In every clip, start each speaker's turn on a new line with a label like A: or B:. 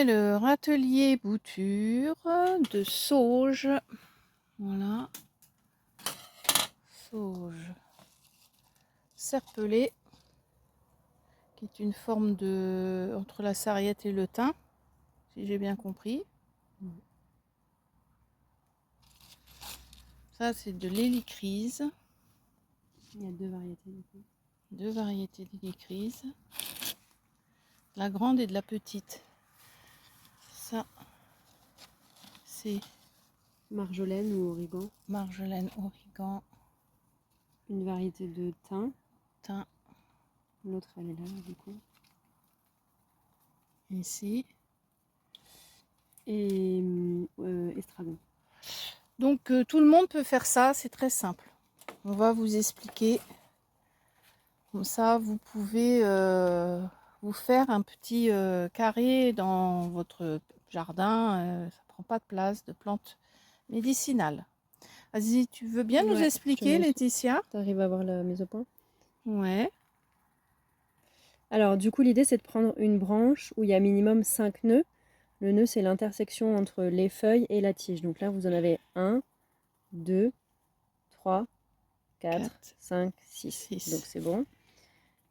A: c'est le râtelier bouture de sauge. Voilà. Sauge serpelée, qui est une forme de entre la sarriette et le thym, si j'ai bien compris. Ça, c'est de l'hélicryse.
B: Il y a deux variétés.
A: Deux variétés d'hélicryse. La grande et de la petite. Ça, c'est
B: Marjolaine ou origan.
A: marjolaine, origan,
B: Une variété de thym.
A: thym.
B: L'autre, elle est là, du coup.
A: Ici.
B: Et estragon.
A: Donc tout le monde peut faire ça, c'est très simple. On va vous expliquer. Comme ça, vous pouvez vous faire un petit carré dans votre jardin. Ça prend pas de place de plantes médicinales. Vas-y, tu veux bien nous expliquer, Laetitia?
B: Tu arrives à voir la mise au point?
A: Ouais.
B: Alors, du coup, l'idée, c'est de prendre une branche où il y a minimum 5 nœuds. Le nœud, c'est l'intersection entre les feuilles et la tige. Donc là, vous en avez 1, 2, 3, 4, 5, 6. Donc c'est bon.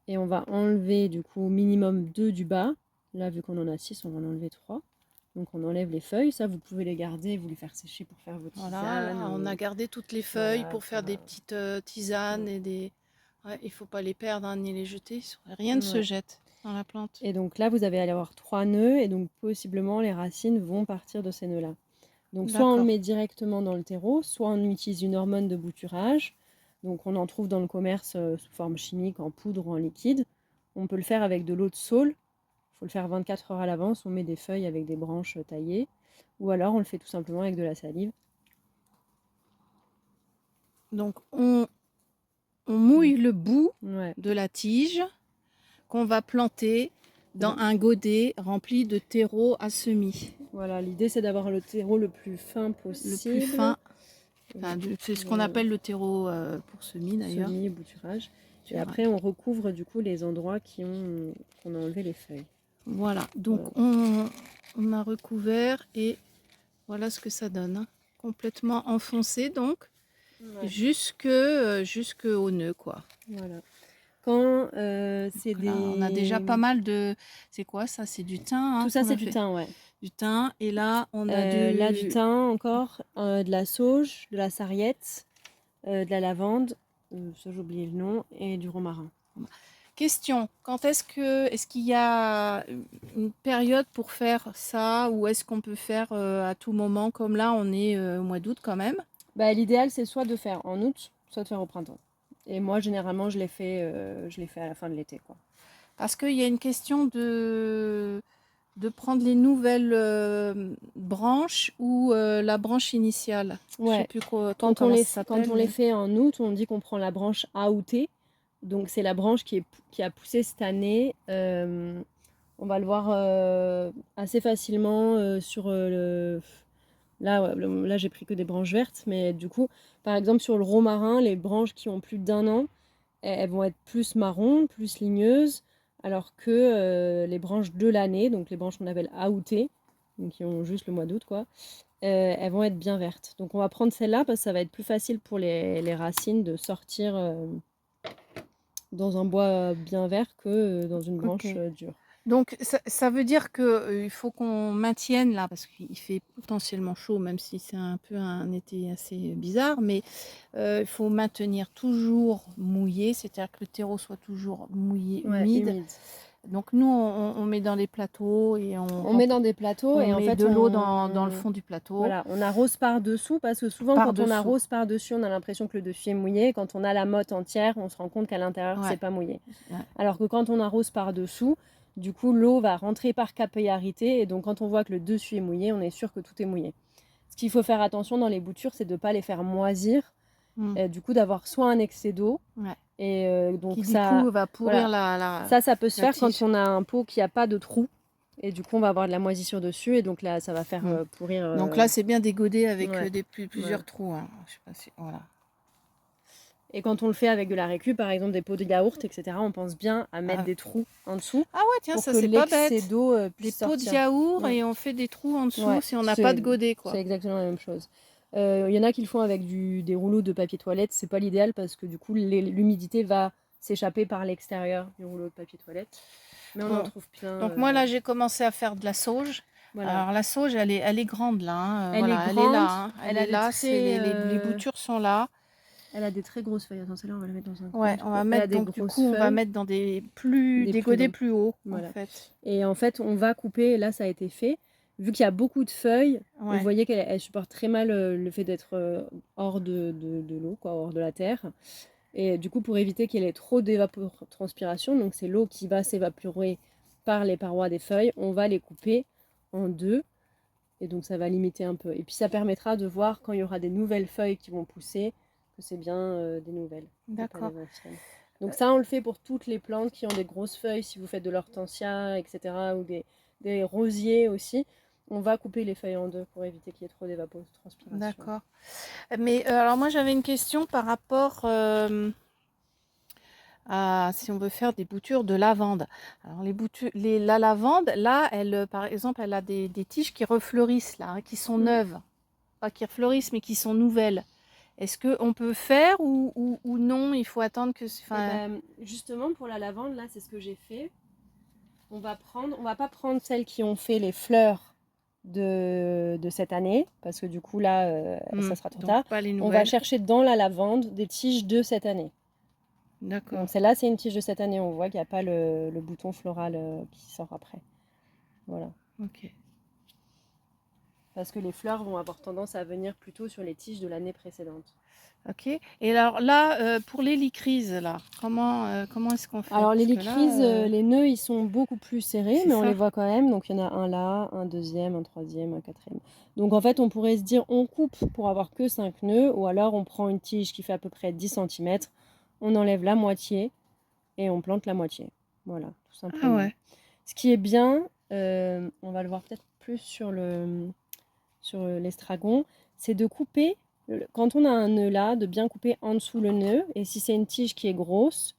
B: Et on va enlever, du coup, minimum 2 du bas. Là, vu qu'on en a 6, on va en enlever 3. Donc on enlève les feuilles. Ça, vous pouvez les garder, vous les faire sécher pour faire vos tisanes.
A: Voilà, là, on a gardé toutes les feuilles pour faire des petites tisanes et des... Ouais, il ne faut pas les perdre hein, ni les jeter. Rien ne se jette dans la plante.
B: Et donc là, vous allez avoir 3 nœuds et donc possiblement les racines vont partir de ces nœuds-là. Donc soit on le met directement dans le terreau, soit on utilise une hormone de bouturage. Donc on en trouve dans le commerce sous forme chimique, en poudre ou en liquide. On peut le faire avec de l'eau de saule. Il faut le faire 24 heures à l'avance. On met des feuilles avec des branches taillées. Ou alors on le fait tout simplement avec de la salive.
A: Donc on mouille le bout de la tige qu'on va planter dans un godet rempli de terreau à semis.
B: Voilà, l'idée c'est d'avoir le terreau le plus fin possible.
A: Le plus fin. Enfin, c'est ce qu'on appelle le terreau pour semis d'ailleurs.
B: Semis et bouturage. Et après on recouvre du coup les endroits qu'on a enlevé les feuilles.
A: Voilà, donc on a recouvert et voilà ce que ça donne. Hein. Complètement enfoncé donc, jusqu'au nœud quoi.
B: Voilà. Quand c'est des...
A: On a déjà pas mal de... C'est quoi ça? C'est du thym hein,
B: tout ça c'est du thym, ouais.
A: Du thym et là on a
B: là du thym encore, de la sauge, de la sarriette, de la lavande, ça j'ai oublié le nom, et du romarin.
A: Question, est-ce qu'il y a une période pour faire ça ou est-ce qu'on peut faire à tout moment comme là on est au mois d'août quand même?
B: Bah, l'idéal c'est soit de faire en août, soit de faire au printemps. Et moi généralement je l'ai fait à la fin de l'été quoi.
A: Parce qu'il y a une question de prendre les nouvelles branches ou la branche initiale.
B: Ouais.
A: Je sais plus quoi,
B: quand on les fait en août, on dit qu'on prend la branche aoûtée. Donc c'est la branche qui a poussé cette année. On va le voir assez facilement sur le... Là j'ai pris que des branches vertes, mais du coup, par exemple sur le romarin, les branches qui ont plus d'1 an, elles vont être plus marron, plus ligneuses, alors que les branches de l'année, donc les branches qu'on appelle aoûtées, donc qui ont juste le mois d'août quoi, elles vont être bien vertes. Donc on va prendre celle-là parce que ça va être plus facile pour les racines de sortir dans un bois bien vert que dans une branche dure.
A: Donc ça veut dire qu'il faut qu'on maintienne là, parce qu'il fait potentiellement chaud, même si c'est un peu un été assez bizarre, mais il faut maintenir toujours mouillé, c'est-à-dire que le terreau soit toujours mouillé, humide. Donc nous, on met dans les plateaux et on met dans des plateaux et en fait de l'eau dans le fond du plateau.
B: Voilà, on arrose par-dessous parce que souvent quand on arrose par-dessus, on a l'impression que le dessus est mouillé. Quand on a la motte entière, on se rend compte qu'à l'intérieur, c'est pas mouillé. Alors que quand on arrose par-dessous, du coup, l'eau va rentrer par capillarité et donc quand on voit que le dessus est mouillé, on est sûr que tout est mouillé. Ce qu'il faut faire attention dans les boutures, c'est de ne pas les faire moisir. Du coup, d'avoir soit un excès d'eau, et donc
A: qui ça, du coup, va pourrir
B: ça peut se faire tige. Quand on a un pot qui n'a pas de trou. Et du coup, on va avoir de la moisissure dessus. Et donc là, ça va faire pourrir.
A: Donc là, c'est bien des godets avec plusieurs trous. Hein. Je sais pas si... Voilà.
B: Et quand on le fait avec de la récup, par exemple des pots de yaourt, etc., on pense bien à mettre
A: Ah,
B: des trous en dessous
A: ah ouais, tiens,
B: pour
A: ça
B: que
A: c'est pas
B: l'excès
A: bête.
B: d'eau
A: Des
B: puisse
A: pots de
B: sortir.
A: yaourt
B: Ouais.
A: et on fait des trous en dessous
B: Ouais,
A: si on n'a pas de godet, quoi.
B: c'est exactement la même chose. Il y en a qui le font avec des rouleaux de papier toilette, c'est pas l'idéal parce que du coup l'humidité va s'échapper par l'extérieur du rouleau de papier toilette. Mais on en
A: Bon.
B: trouve plein.
A: Donc moi là j'ai commencé à faire de la sauge.
B: Voilà.
A: Alors la sauge elle est grande là, hein,
B: Elle est
A: voilà, elle est
B: grande,
A: là, hein,
B: elle
A: elle
B: a
A: est
B: des
A: là, c'est
B: très,
A: les boutures sont là.
B: elle a des très grosses feuilles. Attends, celle-là on va la mettre dans un
A: Ouais,
B: coin.
A: on va
B: Elle a
A: mettre
B: des
A: donc du
B: grosses
A: coup on va
B: feuilles,
A: mettre dans des
B: des plus
A: godets
B: longues.
A: plus hauts en
B: Voilà.
A: fait.
B: Et en fait, on va couper, et là ça a été fait. Vu qu'il y a beaucoup de feuilles, vous
A: Ouais,
B: voyez qu'elle supporte très mal le fait d'être hors de l'eau, quoi, hors de la terre. Et du coup, pour éviter qu'il y ait trop d'évapotranspiration, donc c'est l'eau qui va s'évaporer par les parois des feuilles, on va les couper en deux. Et donc ça va limiter un peu. Et puis ça permettra de voir quand il y aura des nouvelles feuilles qui vont pousser, que c'est bien des nouvelles et pas
A: d'accord.
B: des anciennes. Donc ça, on le fait pour toutes les plantes qui ont des grosses feuilles, si vous faites de l'hortensia, etc. ou des rosiers aussi. On va couper les feuilles en deux pour éviter qu'il y ait trop d'évapotranspiration.
A: D'accord. Mais alors moi j'avais une question par rapport à si on veut faire des boutures de lavande. Alors la lavande, là, elle, par exemple, elle a des tiges qui refleurissent là, hein, qui sont
B: Mm.
A: neuves. Pas qui refleurissent, mais qui sont nouvelles. Est-ce qu'on peut faire ou non? Il faut attendre que.
B: Et
A: Enfin,
B: ben justement pour la lavande, là c'est ce que j'ai fait. On va pas prendre celles qui ont fait les fleurs de cette année, parce que du coup là, ça sera trop
A: donc
B: tard.
A: pas les
B: On va
A: nouvelles.
B: chercher dans la lavande des tiges de cette année.
A: D'accord.
B: Donc celle-là, c'est une tige de cette année. On voit qu'il n'y a pas le bouton floral qui sort après. Voilà.
A: Ok.
B: Parce que les fleurs vont avoir tendance à venir plutôt sur les tiges de l'année précédente.
A: Ok. Et alors là, pour l'hélicryse, là, comment est-ce qu'on fait?
B: Alors les
A: Parce que là,
B: lycrises, les nœuds, ils sont beaucoup plus serrés,
A: c'est
B: mais on les
A: ça.
B: voit quand même. Donc il y en a un là, un deuxième, un troisième, un quatrième. Donc en fait, on pourrait se dire, on coupe pour avoir que 5 nœuds, ou alors on prend une tige qui fait à peu près 10 cm, on enlève la moitié et on plante la moitié. Voilà, tout
A: Ah
B: simplement.
A: ouais.
B: Ce qui est bien, on va le voir peut-être plus sur l'estragon, c'est de couper, quand on a un nœud là, de bien couper en dessous le nœud, et si c'est une tige qui est grosse,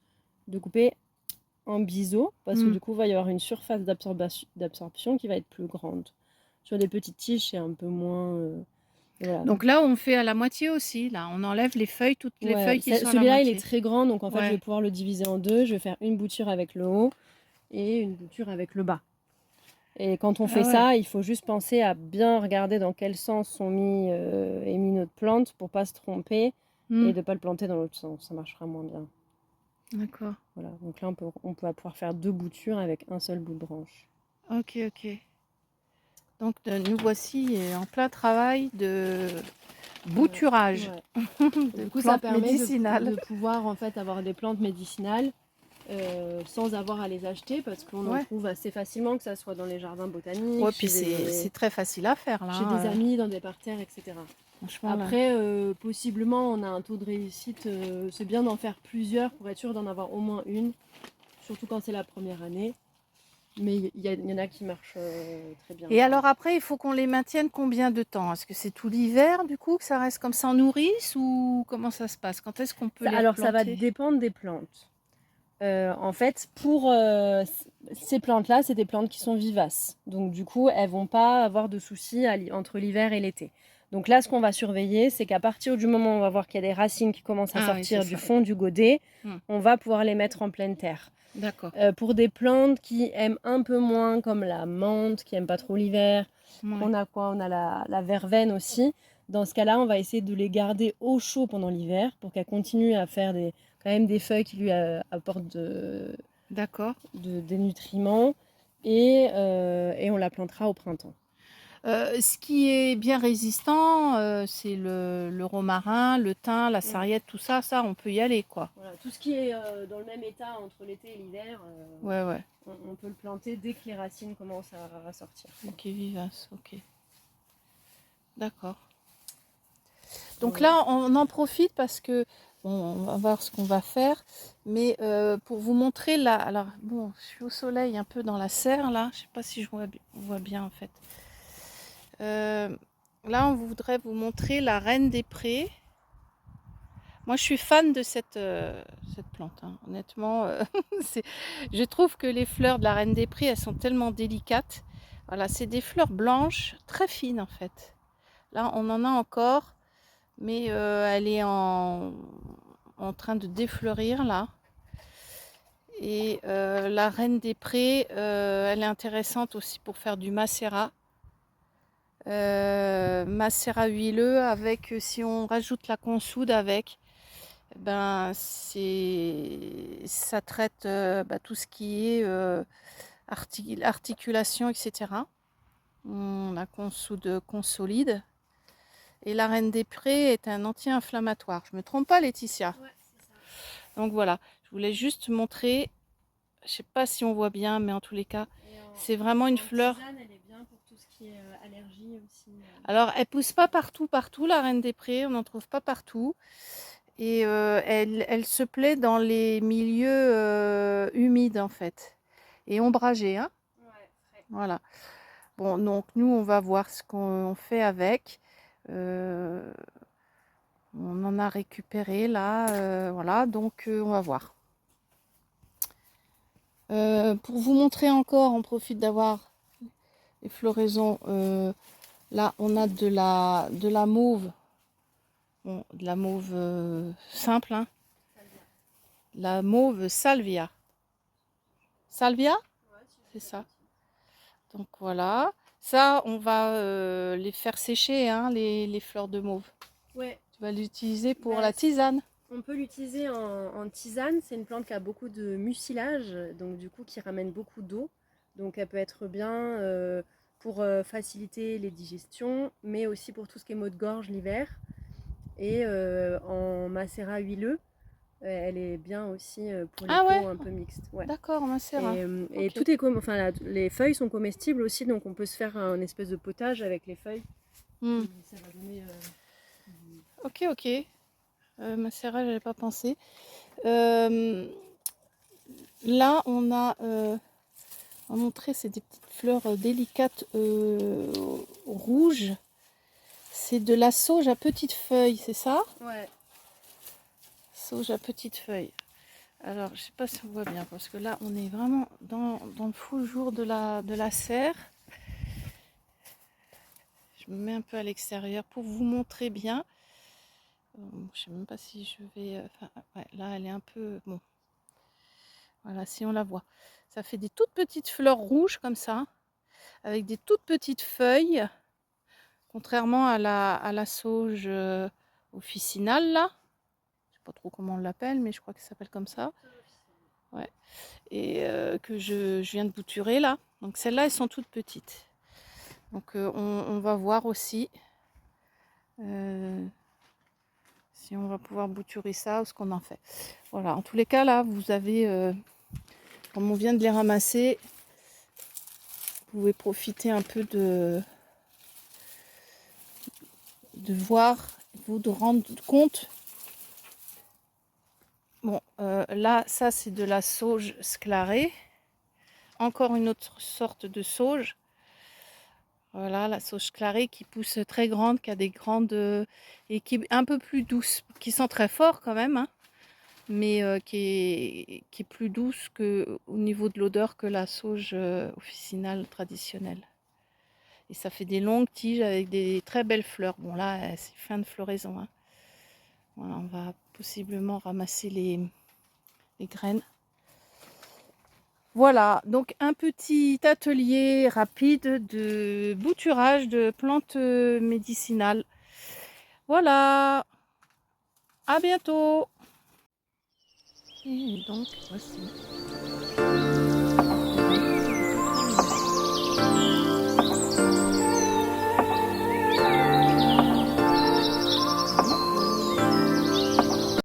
B: de couper en biseau, parce que
A: Hmm.
B: du coup, il va y avoir une surface d'absorption qui va être plus grande. Sur des petites tiges, c'est un peu moins... voilà.
A: Donc là, on fait à la moitié aussi. Là, on enlève les feuilles, toutes les
B: Ouais,
A: feuilles qui sont à la
B: celui-là, il est
A: moitié.
B: très grand, donc en fait, je vais
A: Ouais.
B: pouvoir le diviser en deux. Je vais faire une bouture avec le haut et une bouture avec le bas. Et quand on fait
A: Ah ouais.
B: ça, il faut juste penser à bien regarder dans quel sens est mis notre plante pour pas se tromper
A: Hmm.
B: et de pas le planter dans l'autre sens. Ça marchera moins bien.
A: D'accord.
B: Voilà. Donc là, on peut pouvoir faire deux boutures avec un seul bout de branche.
A: Ok, ok. Donc nous voici en plein travail de
B: Ouais.
A: bouturage
B: Ouais.
A: de
B: Du coup, ça
A: plantes
B: permet
A: médicinales.
B: de pouvoir en fait avoir des plantes médicinales sans avoir à les acheter parce qu'on en
A: Ouais.
B: trouve assez facilement, que ça soit dans les jardins botaniques,
A: Ouais, puis c'est très facile à faire là,
B: chez des
A: hein,
B: amis, dans des parterres, etc.
A: franchement là.
B: Après, possiblement, on a un taux de réussite. C'est bien d'en faire plusieurs pour être sûr d'en avoir au moins une, surtout quand c'est la première année. Mais il y en a qui marchent très bien.
A: Et
B: Quoi.
A: alors après, il faut qu'on les maintienne combien de temps? Est-ce que c'est tout l'hiver du coup que ça reste comme ça en nourrice ou comment ça se passe? Quand est-ce qu'on peut les
B: Alors, ça va
A: replanter?
B: dépendre des plantes. En fait, pour ces plantes-là, c'est des plantes qui sont vivaces. Donc, du coup, elles vont pas avoir de soucis entre l'hiver et l'été. Donc là, ce qu'on va surveiller, c'est qu'à partir du moment où on va voir qu'il y a des racines qui commencent à
A: Ah oui, c'est
B: sortir du
A: ça.
B: fond du godet,
A: Hmm.
B: on va pouvoir les mettre en pleine terre.
A: D'accord.
B: Pour des plantes qui aiment un peu moins, comme la menthe, qui aime pas trop l'hiver,
A: Ouais.
B: on a quoi? On a la verveine aussi. Dans ce cas-là, on va essayer de les garder au chaud pendant l'hiver pour qu'elles continuent à faire quand même des feuilles qui lui apportent
A: D'accord.
B: des nutriments et on la plantera au printemps.
A: Ce qui est bien résistant, c'est le romarin, le thym, la
B: Ouais.
A: sarriette, tout ça, ça, on peut y aller, quoi.
B: Voilà. Tout ce qui est dans le même état entre l'été et l'hiver,
A: Ouais, ouais.
B: on peut le planter dès que les racines commencent à sortir.
A: Ok, vivace, ok. D'accord. Donc
B: Voilà.
A: là, on en profite parce que, bon, on va voir ce qu'on va faire, mais pour vous montrer là, alors bon, je suis au soleil un peu dans la serre là, je sais pas si on voit bien en fait. Là, on voudrait vous montrer la reine des prés. Moi, je suis fan de cette plante, hein. Honnêtement, je trouve que les fleurs de la Reine des Prés, elles sont tellement délicates. Voilà, c'est des fleurs blanches, très fines en fait. Là, on en a encore, mais elle est en train de défleurir là. Et la Reine des Prés, elle est intéressante aussi pour faire du macérat. Macérat huileux avec, si on rajoute la consoude avec, ben ça traite tout ce qui est articulation, etc. La consoude consolide. Et la Reine des Prés est un anti-inflammatoire. Je me trompe pas, Laetitia?
B: Ouais, c'est ça.
A: Donc voilà, je voulais juste montrer. Je sais pas si on voit bien, mais en tous les cas, c'est vraiment une fleur.
B: Tisane, elle est bien pour tout ce qui est allergie aussi.
A: Alors, elle pousse pas partout, la Reine des Prés, on n'en trouve pas partout. Et elle se plaît dans les milieux humides en fait, et ombragés, hein.
B: Ouais, frais.
A: Voilà. Bon, donc nous, on va voir ce qu'on fait avec. On en a récupéré là, voilà, donc on va voir. Pour vous montrer encore, on profite d'avoir les floraisons. Là, on a de la mauve. Bon, de la mauve simple, hein. La mauve salvia. Salvia?
B: Ouais,
A: C'est ça. Donc voilà. Ça, on va les faire sécher, hein, les fleurs de mauve.
B: Ouais.
A: Tu vas l'utiliser pour la tisane.
B: On peut l'utiliser en tisane. C'est une plante qui a beaucoup de mucilage, donc du coup qui ramène beaucoup d'eau. Donc elle peut être bien pour faciliter les digestions, mais aussi pour tout ce qui est maux de gorge l'hiver. Et en macérat huileux, elle est bien aussi pour les
A: Ah ouais,
B: peaux un peu mixtes. Ouais.
A: d'accord, macérat.
B: Et
A: Ok.
B: tout est les feuilles sont comestibles aussi, donc on peut se faire un espèce de potage avec les feuilles. Ça va donner.
A: Ok, ok. Macérat, j'avais pas pensé. Là, on a montré, c'est des petites fleurs délicates rouges. C'est de la sauge à petites feuilles, c'est ça?
B: Ouais.
A: Sauge à petites feuilles. Alors, je sais pas si on voit bien, parce que là, on est vraiment dans le full jour de la serre. Je me mets un peu à l'extérieur pour vous montrer bien. Je sais même pas si je vais... ouais, là, elle est un peu... Bon. Voilà, si on la voit. Ça fait des toutes petites fleurs rouges comme ça, avec des toutes petites feuilles, contrairement à la sauge officinale, là. Je sais pas trop comment on l'appelle, mais je crois que ça s'appelle comme ça. Ouais. Et que je viens de bouturer là. Donc celles-là, elles sont toutes petites. Donc on va voir aussi si on va pouvoir bouturer ça ou ce qu'on en fait. Voilà, en tous les cas là, vous avez, comme on vient de les ramasser, vous pouvez profiter un peu de voir, de rendre compte. Bon, là, ça c'est de la sauge sclarée. Encore une autre sorte de sauge. Voilà, la sauge clarée qui pousse très grande, qui a des grandes et qui est un peu plus douce, qui sent très fort quand même, hein, mais qui est plus douce au niveau de l'odeur que la sauge officinale traditionnelle. Et ça fait des longues tiges avec des très belles fleurs. Bon là, c'est fin de floraison, hein. Voilà, on va possiblement ramasser les graines. Voilà, donc un petit atelier rapide de bouturage de plantes médicinales. Voilà, à bientôt. Et donc voici